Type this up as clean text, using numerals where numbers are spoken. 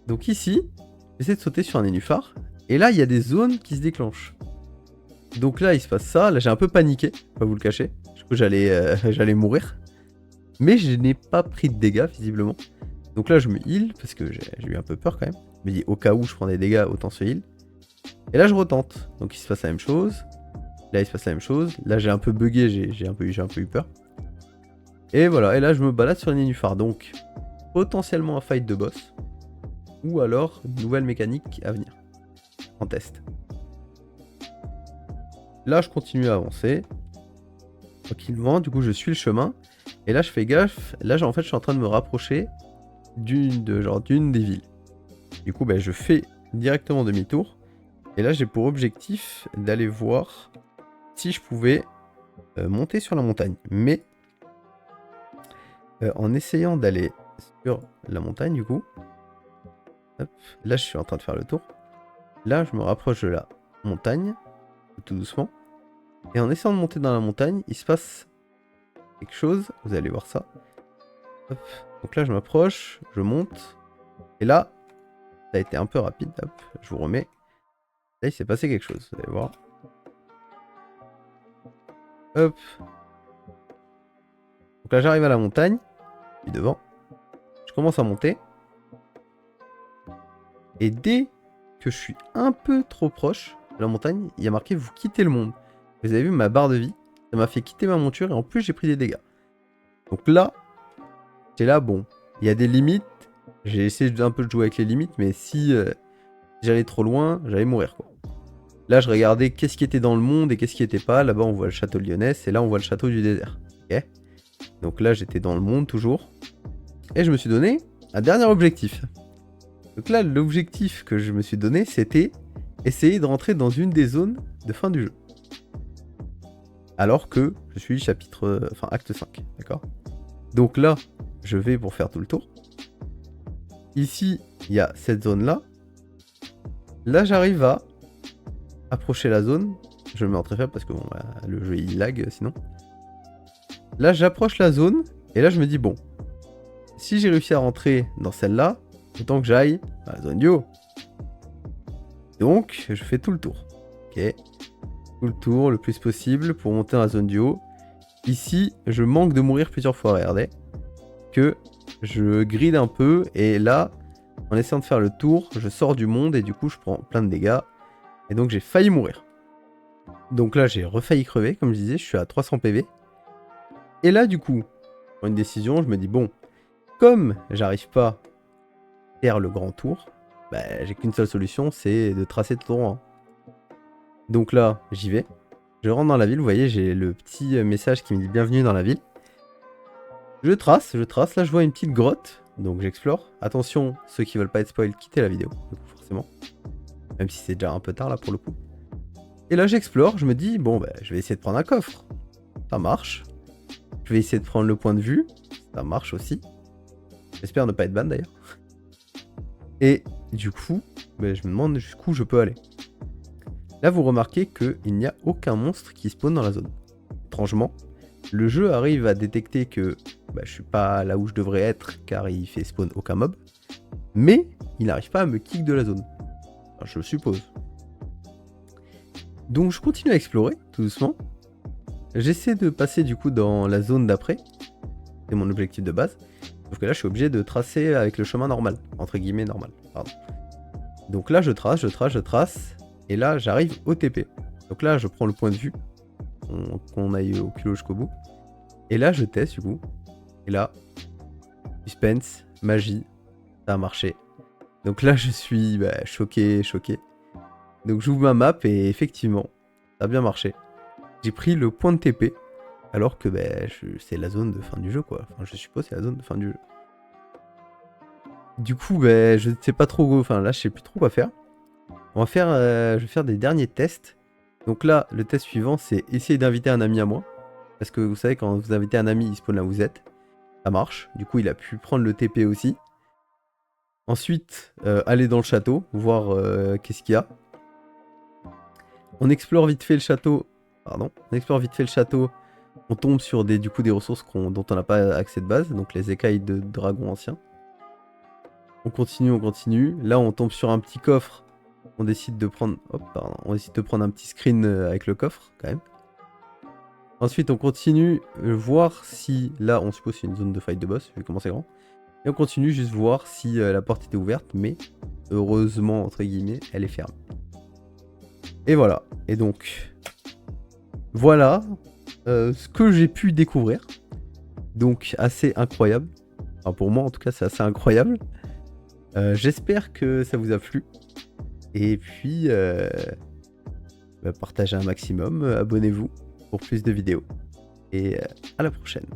Donc ici, j'essaie de sauter sur un nénuphar. Et là, il y a des zones qui se déclenchent. Donc là, il se passe ça. Là, j'ai un peu paniqué, pas vous le cacher. Je crois que j'allais mourir. Mais je n'ai pas pris de dégâts, visiblement. Donc là, je me heal, parce que j'ai eu un peu peur quand même. Je me dis, au cas où je prends des dégâts, autant se heal. Et là, je retente. Donc il se passe la même chose. Là, il se passe la même chose. Là, j'ai un peu bugué, j'ai un peu eu peur. Et voilà, et là, je me balade sur les nénuphars. Donc, potentiellement un fight de boss. Ou alors, une nouvelle mécanique à venir. En test. Là, je continue à avancer. Tranquillement, du coup, je suis le chemin. Et là, je fais gaffe. Là, en fait, je suis en train de me rapprocher d'une des villes. Du coup, je fais directement demi-tour. Et là, j'ai pour objectif d'aller voir si je pouvais monter sur la montagne. Mais en essayant d'aller sur la montagne, du coup, hop, là, je suis en train de faire le tour. Là, je me rapproche de la montagne, tout doucement. Et en essayant de monter dans la montagne, il se passe quelque chose. Vous allez voir ça. Hop. Donc là, je m'approche, je monte. Et là, ça a été un peu rapide. Hop, je vous remets. Là, il s'est passé quelque chose. Vous allez voir. Hop. Donc là, j'arrive à la montagne. Puis devant. Je commence à monter. Et dès que je suis un peu trop proche de la montagne, il y a marqué vous quittez le monde. Vous avez vu ma barre de vie. Ça m'a fait quitter ma monture et en plus j'ai pris des dégâts. Donc là, j'étais là, bon, il y a des limites. J'ai essayé d'un peu de jouer avec les limites, mais si j'allais trop loin, j'allais mourir quoi. Là, je regardais qu'est-ce qui était dans le monde et qu'est-ce qui était pas. Là-bas, on voit le château lyonnais et là, on voit le château du désert. Ok. Donc là, j'étais dans le monde toujours. Et je me suis donné un dernier objectif. Donc là, l'objectif que je me suis donné, c'était essayer de rentrer dans une des zones de fin du jeu. Alors que je suis acte 5, d'accord? Donc là, je vais pour faire tout le tour. Ici, il y a cette zone-là. Là, j'arrive à approcher la zone. Je me mets en très faible parce que bon, le jeu il lag sinon. Là, j'approche la zone et là, je me dis bon, si j'ai réussi à rentrer dans celle-là, autant que j'aille à la zone du haut. Donc, je fais tout le tour. Ok. Tout le tour le plus possible pour monter dans la zone du haut. Ici, je manque de mourir plusieurs fois, regardez. Que je gride un peu et là, en essayant de faire le tour, je sors du monde et du coup, je prends plein de dégâts. Et donc, j'ai failli mourir. Donc là, j'ai refailli crever, comme je disais, je suis à 300 PV. Et là, du coup, pour une décision, je me dis, bon, comme j'arrive pas à faire le grand tour, j'ai qu'une seule solution, c'est de tracer tout droit. Donc là, j'y vais. Je rentre dans la ville, vous voyez, j'ai le petit message qui me dit bienvenue dans la ville. Je trace, là je vois une petite grotte, donc j'explore. Attention, ceux qui veulent pas être spoil, quittez la vidéo, du coup, forcément. Même si c'est déjà un peu tard là pour le coup. Et là j'explore, je me dis, bon je vais essayer de prendre un coffre. Ça marche. Je vais essayer de prendre le point de vue. Ça marche aussi. J'espère ne pas être ban d'ailleurs. Et du coup, je me demande jusqu'où je peux aller. Là vous remarquez qu'il n'y a aucun monstre qui spawn dans la zone. Étrangement, le jeu arrive à détecter que je suis pas là où je devrais être car il fait spawn aucun mob. Mais il n'arrive pas à me kick de la zone. Enfin, je suppose. Donc je continue à explorer tout doucement. J'essaie de passer du coup dans la zone d'après. C'est mon objectif de base. Sauf que là je suis obligé de tracer avec le chemin normal. Entre guillemets normal. Pardon. Donc là je trace. Et là j'arrive au TP. Donc là je prends le point de vue. Qu'on aille au culot jusqu'au bout. Et là je teste du coup. Et là, suspense, magie, ça a marché. Donc là je suis choqué. Donc j'ouvre ma map et effectivement, ça a bien marché. J'ai pris le point de TP. Alors que c'est la zone de fin du jeu quoi. Enfin je suppose que c'est la zone de fin du jeu. Du coup je sais pas trop. Enfin là je sais plus trop quoi faire. On va faire. Je vais faire des derniers tests. Donc là le test suivant c'est essayer d'inviter un ami à moi. Parce que vous savez quand vous invitez un ami il spawn là où vous êtes. Ça marche. Du coup il a pu prendre le TP aussi. Ensuite aller dans le château. Voir qu'est-ce qu'il y a. On explore vite fait le château. On tombe sur des ressources dont on n'a pas accès de base, donc les écailles de dragon anciens. On continue, on continue. Là, on tombe sur un petit coffre. On décide de prendre... Hop, pardon. On décide de prendre un petit screen avec le coffre, quand même. Ensuite, on continue voir si... Là, on suppose que c'est une zone de fight de boss, vu comment c'est grand. Et on continue juste voir si la porte était ouverte, mais heureusement, entre guillemets, elle est fermée. Et voilà. Et donc, voilà ce que j'ai pu découvrir. Donc, assez incroyable. Enfin, pour moi, en tout cas, c'est assez incroyable. J'espère que ça vous a plu. Et puis, partagez un maximum, abonnez-vous pour plus de vidéos. Et à la prochaine.